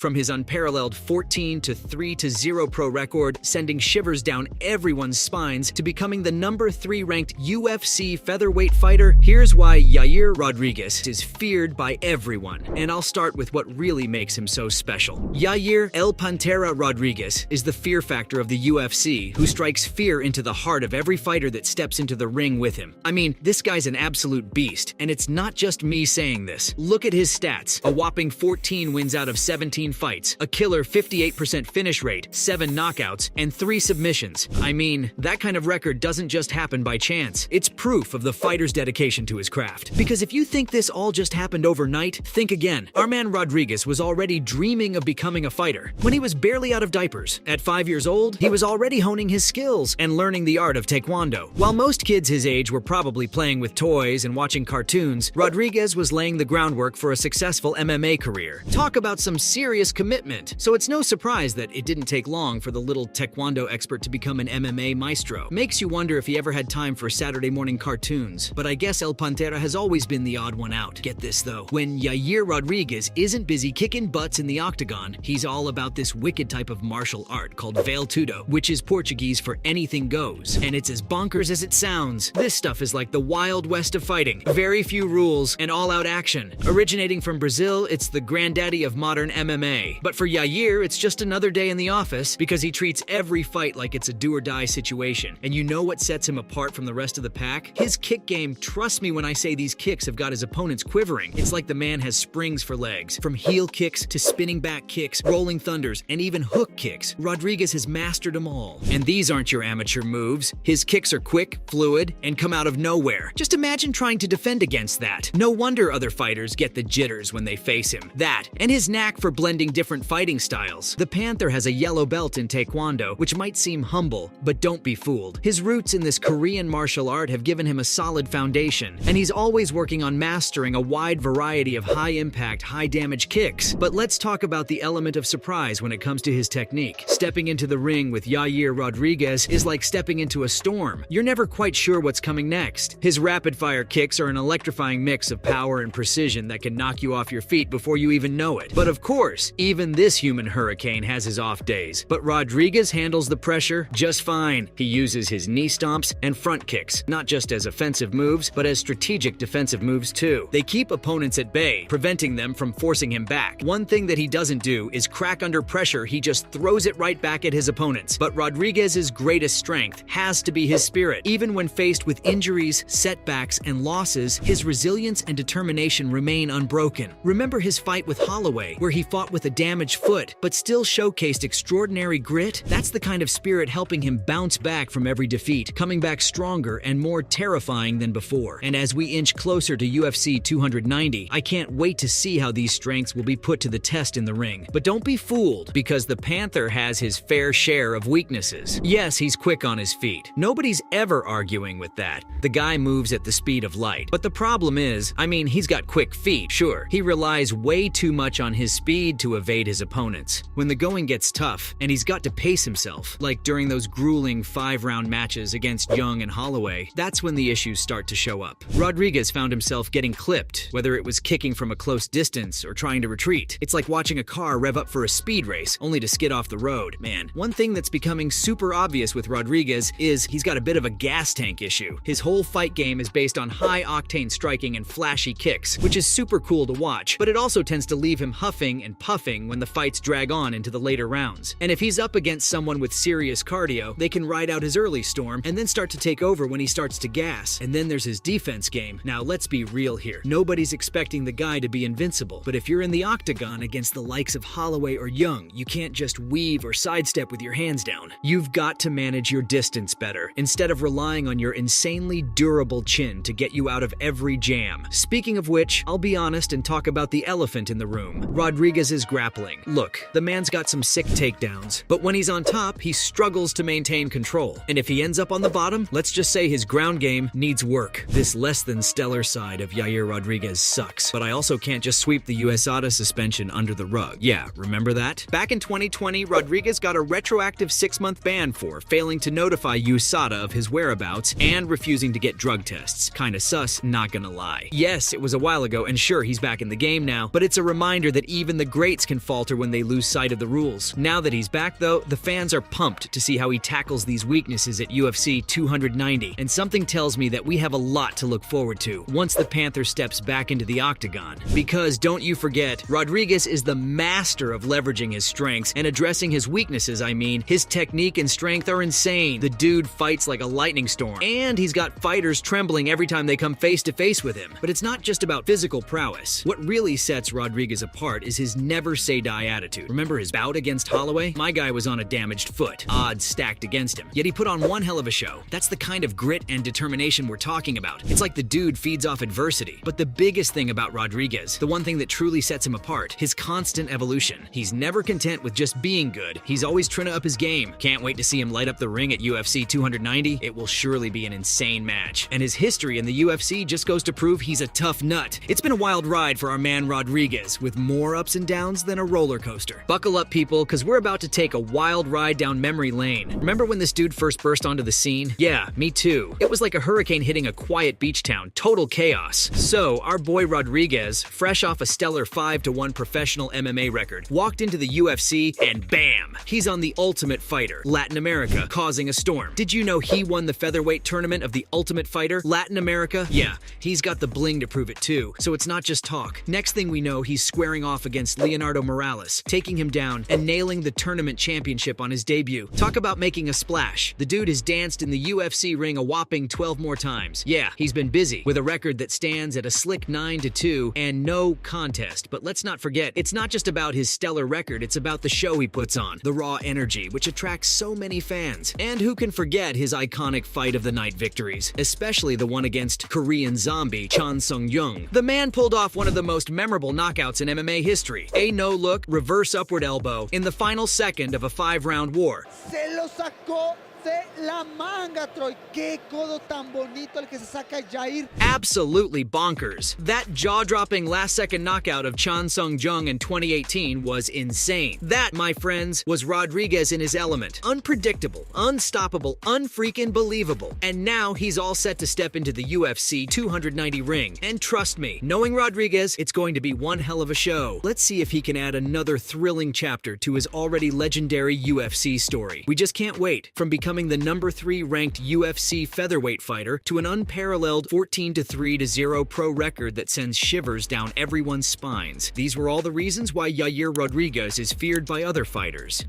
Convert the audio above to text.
From his unparalleled 14-3-0 pro record, sending shivers down everyone's spines, to becoming the number 3 ranked UFC featherweight fighter, here's why Yair Rodriguez is feared by everyone. And I'll start with what really makes him so special. Yair El Pantera Rodriguez is the fear factor of the UFC, who strikes fear into the heart of every fighter that steps into the ring with him. I mean, this guy's an absolute beast, and it's not just me saying this. Look at his stats. A whopping 14 wins out of 17 fights, a killer 58% finish rate, 7 knockouts, and 3 submissions. I mean, that kind of record doesn't just happen by chance. It's proof of the fighter's dedication to his craft. Because if you think this all just happened overnight, think again. Our man Rodriguez was already dreaming of becoming a fighter when he was barely out of diapers. At 5 years old, he was already honing his skills and learning the art of taekwondo. While most kids his age were probably playing with toys and watching cartoons, Rodriguez was laying the groundwork for a successful MMA career. Talk about some serious commitment. So it's no surprise that it didn't take long for the little taekwondo expert to become an MMA maestro. Makes you wonder if he ever had time for Saturday morning cartoons. But I guess El Pantera has always been the odd one out. Get this though, when Yair Rodriguez isn't busy kicking butts in the octagon, he's all about this wicked type of martial art called Vale Tudo, which is Portuguese for anything goes. And it's as bonkers as it sounds. This stuff is like the Wild West of fighting. Very few rules and all-out action. Originating from Brazil, it's the granddaddy of modern MMA. But for Yair, it's just another day in the office because he treats every fight like it's a do-or-die situation. And you know what sets him apart from the rest of the pack? His kick game. Trust me when I say these kicks have got his opponents quivering. It's like the man has springs for legs. From heel kicks to spinning back kicks, rolling thunders, and even hook kicks, Rodriguez has mastered them all. And these aren't your amateur moves. His kicks are quick, fluid, and come out of nowhere. Just imagine trying to defend against that. No wonder other fighters get the jitters when they face him. That, and his knack for blending different fighting styles. The Panther has a yellow belt in Taekwondo, which might seem humble, but don't be fooled. His roots in this Korean martial art have given him a solid foundation, and he's always working on mastering a wide variety of high-impact, high-damage kicks. But let's talk about the element of surprise when it comes to his technique. Stepping into the ring with Yair Rodriguez is like stepping into a storm. You're never quite sure what's coming next. His rapid-fire kicks are an electrifying mix of power and precision that can knock you off your feet before you even know it. But of course, even this human hurricane has his off days. But Rodriguez handles the pressure just fine. He uses his knee stomps and front kicks, not just as offensive moves, but as strategic defensive moves too. They keep opponents at bay, preventing them from forcing him back. One thing that he doesn't do is crack under pressure. He just throws it right back at his opponents. But Rodriguez's greatest strength has to be his spirit. Even when faced with injuries, setbacks, and losses, his resilience and determination remain unbroken. Remember his fight with Holloway, where he fought with a damaged foot, but still showcased extraordinary grit? That's the kind of spirit helping him bounce back from every defeat, coming back stronger and more terrifying than before. And as we inch closer to UFC 290, I can't wait to see how these strengths will be put to the test in the ring. But don't be fooled, because the Panther has his fair share of weaknesses. Yes, he's quick on his feet. Nobody's ever arguing with that. The guy moves at the speed of light. But the problem is, I mean, he's got quick feet, sure. He relies way too much on his speed to evade his opponents. When the going gets tough, and he's got to pace himself, like during those grueling 5-round matches against Young and Holloway, that's when the issues start to show up. Rodriguez found himself getting clipped, whether it was kicking from a close distance or trying to retreat. It's like watching a car rev up for a speed race, only to skid off the road. Man, one thing that's becoming super obvious with Rodriguez is he's got a bit of a gas tank issue. His whole fight game is based on high-octane striking and flashy kicks, which is super cool to watch, but it also tends to leave him huffing and puffing when the fights drag on into the later rounds. And if he's up against someone with serious cardio, they can ride out his early storm and then start to take over when he starts to gas. And then there's his defense game. Now let's be real here. Nobody's expecting the guy to be invincible, but if you're in the octagon against the likes of Holloway or Young, you can't just weave or sidestep with your hands down. You've got to manage your distance better, instead of relying on your insanely durable chin to get you out of every jam. Speaking of which, I'll be honest and talk about the elephant in the room. Rodriguez's grappling. Look, the man's got some sick takedowns, but when he's on top, he struggles to maintain control. And if he ends up on the bottom, let's just say his ground game needs work. This less than stellar side of Yair Rodriguez sucks, but I also can't just sweep the USADA suspension under the rug. Yeah, remember that? Back in 2020, Rodriguez got a retroactive 6-month ban for failing to notify USADA of his whereabouts and refusing to get drug tests. Kinda sus, not gonna lie. Yes, it was a while ago, and sure, he's back in the game now, but it's a reminder that even the great greats can falter when they lose sight of the rules. Now that he's back though, the fans are pumped to see how he tackles these weaknesses at UFC 290, and something tells me that we have a lot to look forward to once the Panther steps back into the octagon. Because don't you forget, Rodriguez is the master of leveraging his strengths and addressing his weaknesses. I mean, his technique and strength are insane. The dude fights like a lightning storm, and he's got fighters trembling every time they come face to face with him. But it's not just about physical prowess. What really sets Rodriguez apart is his never-say-die attitude. Remember his bout against Holloway? My guy was on a damaged foot, odds stacked against him. Yet he put on one hell of a show. That's the kind of grit and determination we're talking about. It's like the dude feeds off adversity. But the biggest thing about Rodriguez, the one thing that truly sets him apart, his constant evolution. He's never content with just being good. He's always trying to up his game. Can't wait to see him light up the ring at UFC 290. It will surely be an insane match. And his history in the UFC just goes to prove he's a tough nut. It's been a wild ride for our man Rodriguez, with more ups and downs than a roller coaster. Buckle up, people, because we're about to take a wild ride down memory lane. Remember when this dude first burst onto the scene? Yeah, me too. It was like a hurricane hitting a quiet beach town. Total chaos. So, our boy Rodriguez, fresh off a stellar 5-1 professional MMA record, walked into the UFC and bam! He's on the Ultimate Fighter, Latin America, causing a storm. Did you know he won the featherweight tournament of the Ultimate Fighter, Latin America? Yeah, he's got the bling to prove it too, so it's not just talk. Next thing we know, he's squaring off against Leonardo Morales, taking him down and nailing the tournament championship on his debut. Talk about making a splash. The dude has danced in the UFC ring a whopping 12 more times. Yeah, he's been busy, with a record that stands at a slick 9-2 and no contest. But let's not forget, it's not just about his stellar record, it's about the show he puts on, the raw energy, which attracts so many fans. And who can forget his iconic fight of the night victories, especially the one against Korean zombie Chan Sung-jung. The man pulled off one of the most memorable knockouts in MMA history, a no-look, reverse upward elbow in the final second of a 5-round war. Se lo sacó de la manga, Troy. Qué codo tan bonito el que se saca Yair. Absolutely bonkers. That jaw-dropping last-second knockout of Chan Sung-jung in 2018 was insane. That, my friends, was Rodriguez in his element. Unpredictable, unstoppable, unfreaking believable. And now he's all set to step into the UFC 290 ring. And trust me, knowing Rodriguez, it's going to be one hell of a show. Let's see if he can add another thrilling chapter to his already legendary UFC story. We just can't wait. From becoming the number 3 ranked UFC featherweight fighter to an unparalleled 14-3-0 pro record that sends shivers down everyone's spines. These were all the reasons why Yair Rodriguez is feared by other fighters.